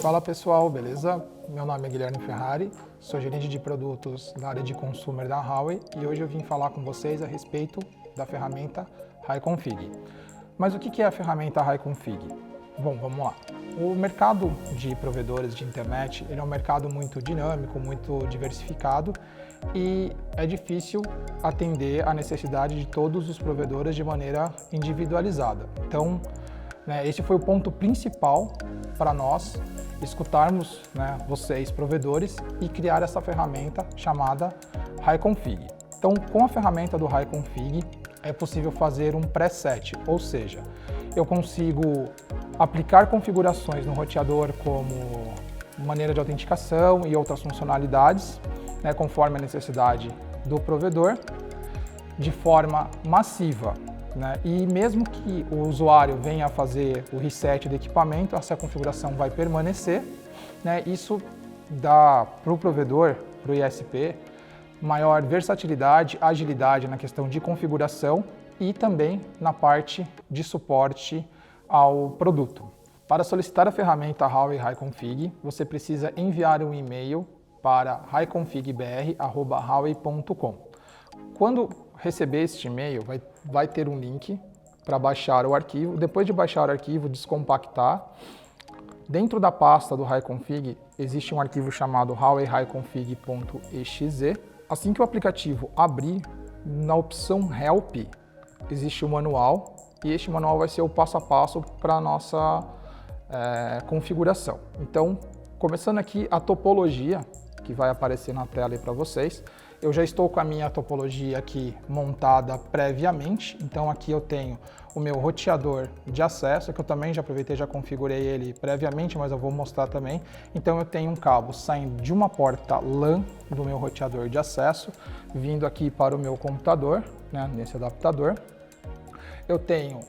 Fala pessoal, beleza? Meu nome é Guilherme Ferrari, sou gerente de produtos na área de consumer da Huawei e hoje eu vim falar com vocês a respeito da ferramenta HiConfig. Mas o que é a ferramenta HiConfig? Bom, vamos lá. O mercado de provedores de internet ele é um mercado muito dinâmico, muito diversificado e é difícil atender a necessidade de todos os provedores de maneira individualizada. Então, esse foi o ponto principal para nós escutarmos vocês, provedores, e criar essa ferramenta chamada HiConfig. Então, com a ferramenta do HiConfig, é possível fazer um preset, ou seja, eu consigo aplicar configurações no roteador como maneira de autenticação e outras funcionalidades, conforme a necessidade do provedor, de forma massiva. E mesmo que o usuário venha a fazer o reset do equipamento, essa configuração vai permanecer. Isso dá para o provedor, para o ISP, maior versatilidade, agilidade na questão de configuração e também na parte de suporte ao produto. Para solicitar a ferramenta Huawei HiConfig, você precisa enviar um e-mail para hiconfigbr@huawei.com. Quando receber este e-mail, vai ter um link para baixar o arquivo. Depois de baixar o arquivo, descompactar. Dentro da pasta do HiConfig, existe um arquivo chamado huawei-hiconfig.exe. Assim que o aplicativo abrir, na opção Help, existe o manual, e este manual vai ser o passo a passo para a nossa configuração. Então, começando aqui a topologia, que vai aparecer na tela aí para vocês. Eu já estou com a minha topologia aqui montada previamente, então aqui eu tenho o meu roteador de acesso, que eu também já aproveitei, já configurei ele previamente, mas eu vou mostrar também. Então eu tenho um cabo saindo de uma porta LAN do meu roteador de acesso, vindo aqui para o meu computador, nesse adaptador. Eu tenho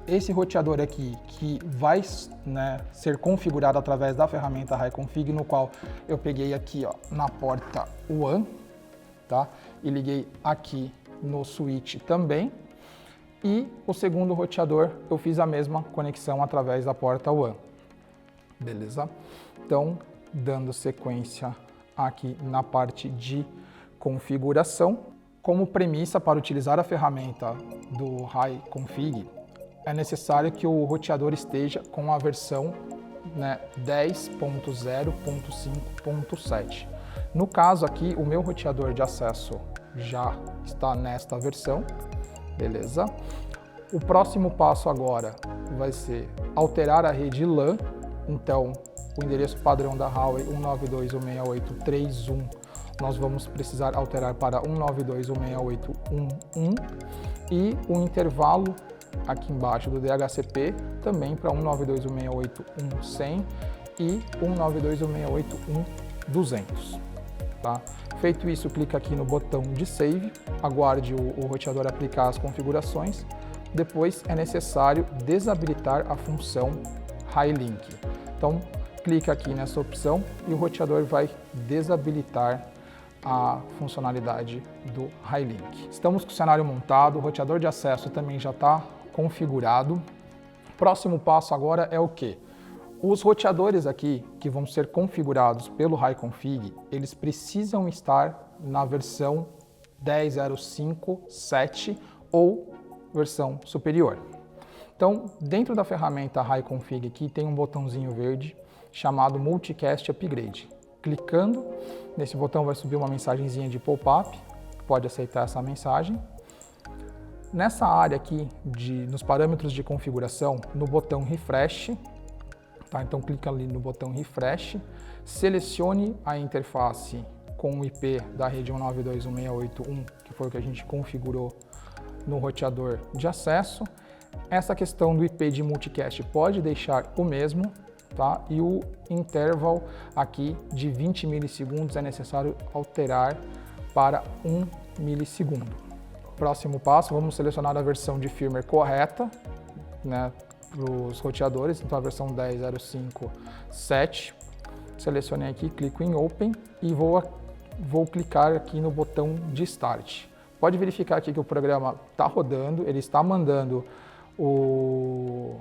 esse roteador aqui que vai ser configurado através da ferramenta HiConfig, no qual eu peguei aqui na porta WAN, e liguei aqui no switch também. E o segundo roteador eu fiz a mesma conexão através da porta WAN. Beleza? Então, dando sequência aqui na parte de configuração, como premissa para utilizar a ferramenta do HiConfig, é necessário que o roteador esteja com a versão 10.0.5.7. No caso aqui, o meu roteador de acesso já está nesta versão, beleza? O próximo passo agora vai ser alterar a rede LAN, então o endereço padrão da Huawei 192.168.3.1 nós vamos precisar alterar para 192.168.1.1 e o intervalo aqui embaixo do DHCP também para 192.168.1.100 e 192.168.1.200. Feito isso, clica aqui no botão de Save, aguarde o roteador aplicar as configurações. Depois é necessário desabilitar a função HiLink. Então, clica aqui nessa opção e o roteador vai desabilitar a funcionalidade do HiLink. Estamos com o cenário montado, o roteador de acesso também já está configurado. Próximo passo agora é o quê? Os roteadores aqui que vão ser configurados pelo HiConfig, eles precisam estar na versão 10.0.5.7 ou versão superior. Então, dentro da ferramenta HiConfig aqui tem um botãozinho verde chamado Multicast Upgrade. Clicando nesse botão vai subir uma mensagenzinha de pop-up, pode aceitar essa mensagem. Nessa área aqui, nos parâmetros de configuração, no botão Refresh, então clica ali no botão Refresh, selecione a interface com o IP da rede 192.168.1, que foi o que a gente configurou no roteador de acesso. Essa questão do IP de multicast pode deixar o mesmo, e o intervalo aqui de 20 milissegundos é necessário alterar para 1 milissegundo. Próximo passo, vamos selecionar a versão de firmware correta, para os roteadores, então a versão 10.0.5.7. Selecionei aqui, clico em Open e vou clicar aqui no botão de Start. Pode verificar aqui que o programa está rodando, ele está mandando o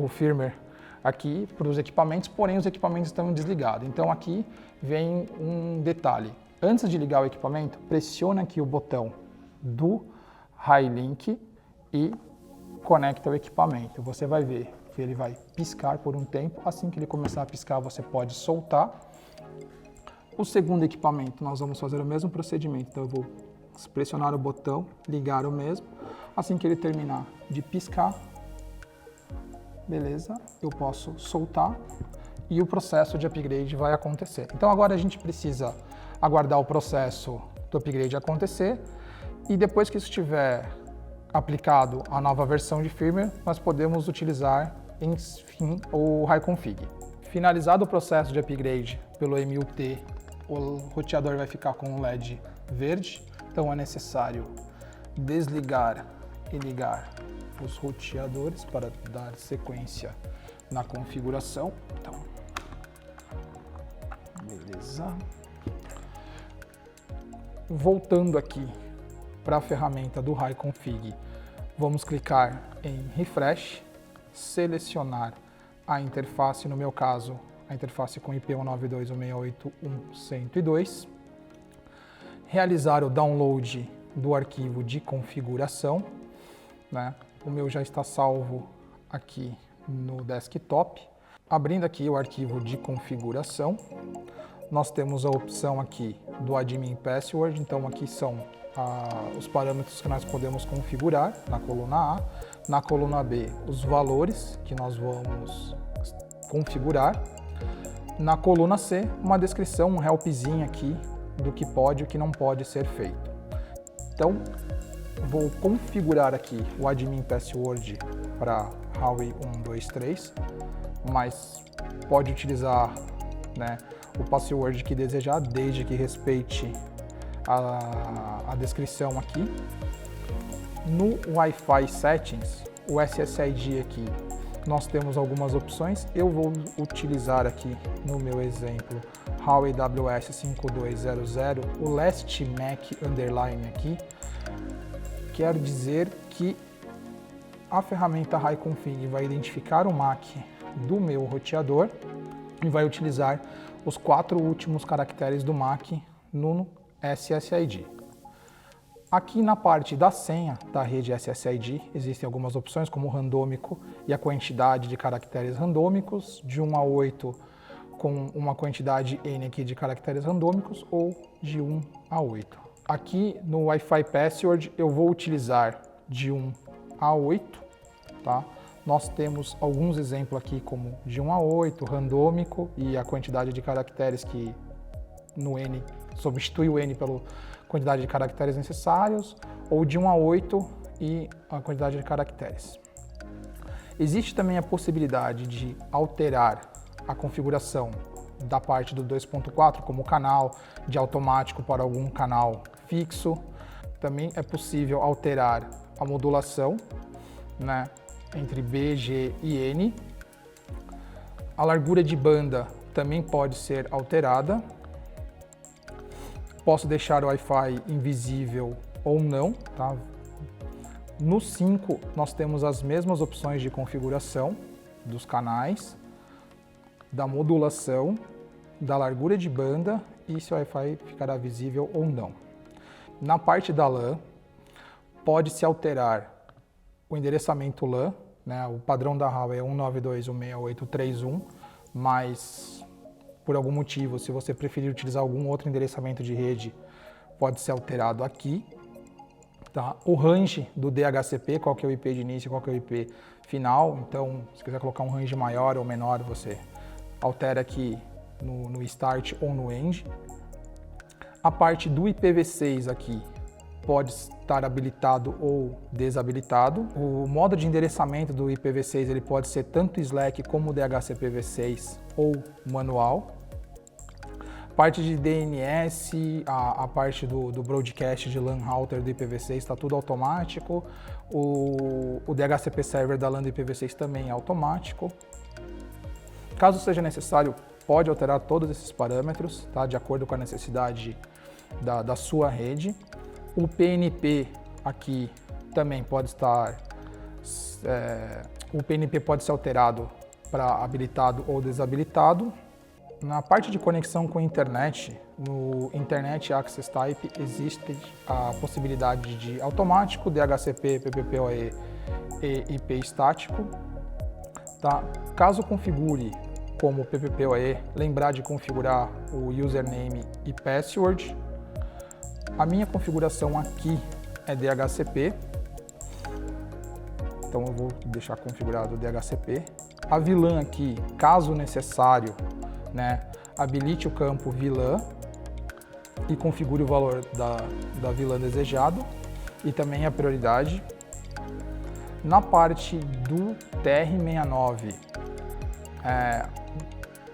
firmware aqui para os equipamentos, porém os equipamentos estão desligados. Então aqui vem um detalhe. Antes de ligar o equipamento, pressiona aqui o botão do High-Link e conecta o equipamento. Você vai ver que ele vai piscar por um tempo. Assim que ele começar a piscar, você pode soltar. O segundo equipamento, nós vamos fazer o mesmo procedimento. Então eu vou pressionar o botão, ligar o mesmo. Assim que ele terminar de piscar, beleza, eu posso soltar e o processo de upgrade vai acontecer. Então agora a gente precisa aguardar o processo do upgrade acontecer e depois que isso estiver aplicado a nova versão de firmware, nós podemos utilizar, enfim, o HiConfig. Finalizado o processo de upgrade pelo MUT, o roteador vai ficar com um LED verde, então é necessário desligar e ligar os roteadores para dar sequência na configuração. Então, beleza. Voltando aqui para a ferramenta do HiConfig, vamos clicar em Refresh, selecionar a interface, no meu caso, a interface com IP 192.168.1.102, realizar o download do arquivo de configuração, né? O meu já está salvo aqui no desktop. Abrindo aqui o arquivo de configuração, nós temos a opção aqui do Admin Password, então aqui são os parâmetros que nós podemos configurar na coluna A, na coluna B os valores que nós vamos configurar, na coluna C uma descrição, um helpzinho aqui do que pode e o que não pode ser feito. Então vou configurar aqui o Admin Password para Huawei 123, mas pode utilizar, né, o password que desejar, desde que respeite a descrição aqui. No Wi-Fi Settings, o SSID aqui, nós temos algumas opções. Eu vou utilizar aqui, no meu exemplo, Huawei WS5200, o Last MAC underline aqui. Quer dizer que a ferramenta HiConfig vai identificar o MAC do meu roteador e vai utilizar os 4 últimos caracteres do MAC no SSID. Aqui na parte da senha da rede SSID existem algumas opções como o randômico e a quantidade de caracteres randômicos, de 1 a 8 com uma quantidade N aqui de caracteres randômicos ou de 1 a 8. Aqui no Wi-Fi Password eu vou utilizar de 1 a 8, tá? Nós temos alguns exemplos aqui como de 1 a 8, randômico e a quantidade de caracteres que no N substitui o N pela quantidade de caracteres necessários, ou de 1 a 8 e a quantidade de caracteres. Existe também a possibilidade de alterar a configuração da parte do 2.4, como canal de automático para algum canal fixo. Também é possível alterar a modulação, né, entre B, G e N. A largura de banda também pode ser alterada. Posso deixar o Wi-Fi invisível ou não, tá? No 5 nós temos as mesmas opções de configuração dos canais, da modulação, da largura de banda e se o Wi-Fi ficará visível ou não. Na parte da LAN, pode-se alterar o endereçamento LAN, né? O padrão da Huawei é 192.168.3.1, mas por algum motivo, se você preferir utilizar algum outro endereçamento de rede, pode ser alterado aqui. Tá? O range do DHCP, qual que é o IP de início e qual que é o IP final, então se quiser colocar um range maior ou menor, você altera aqui no Start ou no End. A parte do IPv6 aqui pode estar habilitado ou desabilitado. O modo de endereçamento do IPv6 ele pode ser tanto Slack como DHCPv6 ou manual. Parte de DNS, a parte do broadcast de LAN router do IPv6 está tudo automático. O DHCP server da LAN do IPv6 também é automático. Caso seja necessário, pode alterar todos esses parâmetros, tá? De acordo com a necessidade da sua rede. O PNP aqui também pode estar, o PNP pode ser alterado para habilitado ou desabilitado. Na parte de conexão com a internet, no Internet Access Type existe a possibilidade de automático, DHCP, PPPoE e IP estático. Tá? Caso configure como PPPoE, lembrar de configurar o username e password. A minha configuração aqui é DHCP, então eu vou deixar configurado o DHCP. A VLAN aqui, caso necessário, né, habilite o campo VLAN e configure o valor da VLAN desejado e também a prioridade. Na parte do TR69,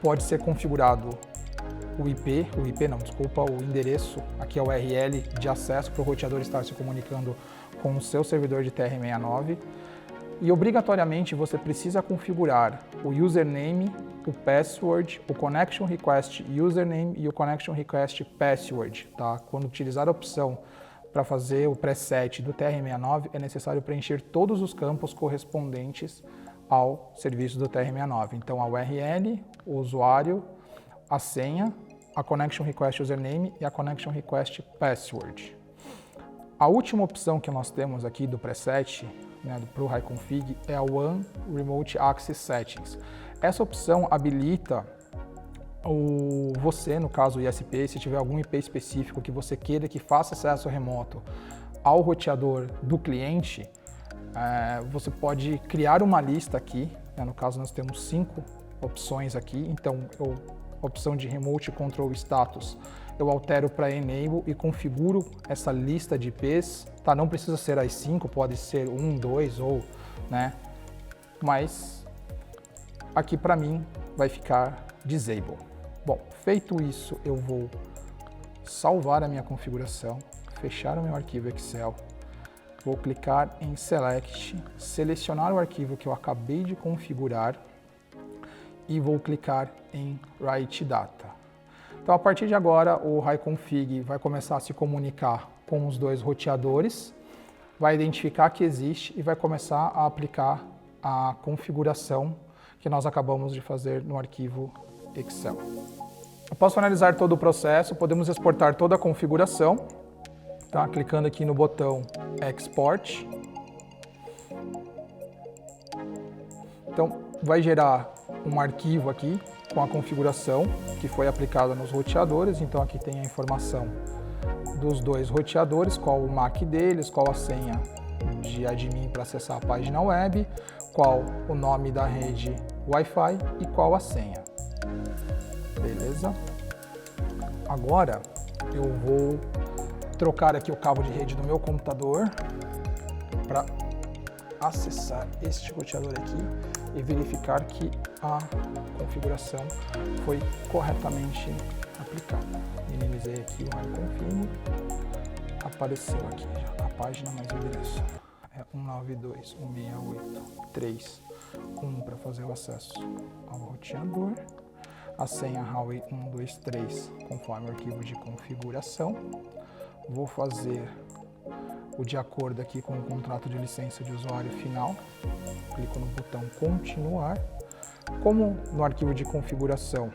pode ser configurado o endereço, aqui é o URL de acesso para o roteador estar se comunicando com o seu servidor de TR69. E obrigatoriamente você precisa configurar o username, o password, o connection request username e o connection request password. Tá? Quando utilizar a opção para fazer o preset do TR69, é necessário preencher todos os campos correspondentes ao serviço do TR69. Então, a URL, o usuário, a senha, a connection request username e a connection request password. A última opção que nós temos aqui do preset, né, para o HiConfig, é a One Remote Access Settings. Essa opção habilita você, no caso o ISP, se tiver algum IP específico que você queira que faça acesso remoto ao roteador do cliente, você pode criar uma lista aqui, né, no caso nós temos 5 opções aqui, então a opção de Remote Control Status eu altero para Enable e configuro essa lista de IPs, tá? Não precisa ser as 5, pode ser 1, 2 ou, né, mas aqui para mim vai ficar Disable. Bom, feito isso, eu vou salvar a minha configuração, fechar o meu arquivo Excel, vou clicar em Select, selecionar o arquivo que eu acabei de configurar e vou clicar em Write Data. Então, a partir de agora, o HiConfig vai começar a se comunicar com os dois roteadores, vai identificar que existe e vai começar a aplicar a configuração que nós acabamos de fazer no arquivo Excel. Após finalizar todo o processo, podemos exportar toda a configuração, tá? Clicando aqui no botão Export. Então, vai gerar um arquivo aqui com a configuração que foi aplicada nos roteadores. Então, aqui tem a informação dos dois roteadores, qual o MAC deles, qual a senha de admin para acessar a página web, qual o nome da rede Wi-Fi e qual a senha. Beleza? Agora eu vou trocar aqui o cabo de rede do meu computador para acessar este roteador aqui e verificar que a configuração foi corretamente aplicada. Minimizei aqui o HiConfig, apareceu aqui já a página, mas o endereço é 192.168.3.1 para fazer o acesso ao roteador. A senha Huawei 123 conforme o arquivo de configuração. Vou fazer o de acordo aqui com o contrato de licença de usuário final. Clico no botão continuar. Como no arquivo de configuração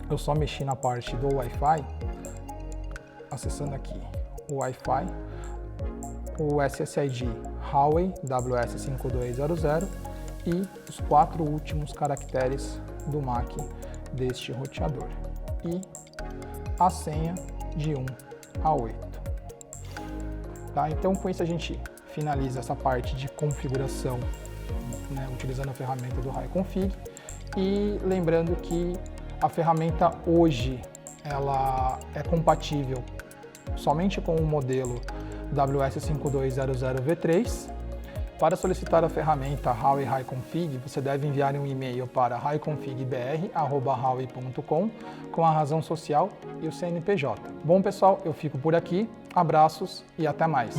eu só mexi na parte do Wi-Fi, acessando aqui o Wi-Fi, o SSID Huawei WS5200 e os 4 últimos caracteres do MAC deste roteador e a senha de 1 a 8. Tá? Então, com isso a gente finaliza essa parte de configuração, né, utilizando a ferramenta do HiConfig. E lembrando que a ferramenta hoje ela é compatível somente com o modelo WS5200V3. Para solicitar a ferramenta Huawei HiConfig, você deve enviar um e-mail para hiconfigbr@huawei.com com a razão social e o CNPJ. Bom, pessoal, eu fico por aqui. Abraços e até mais.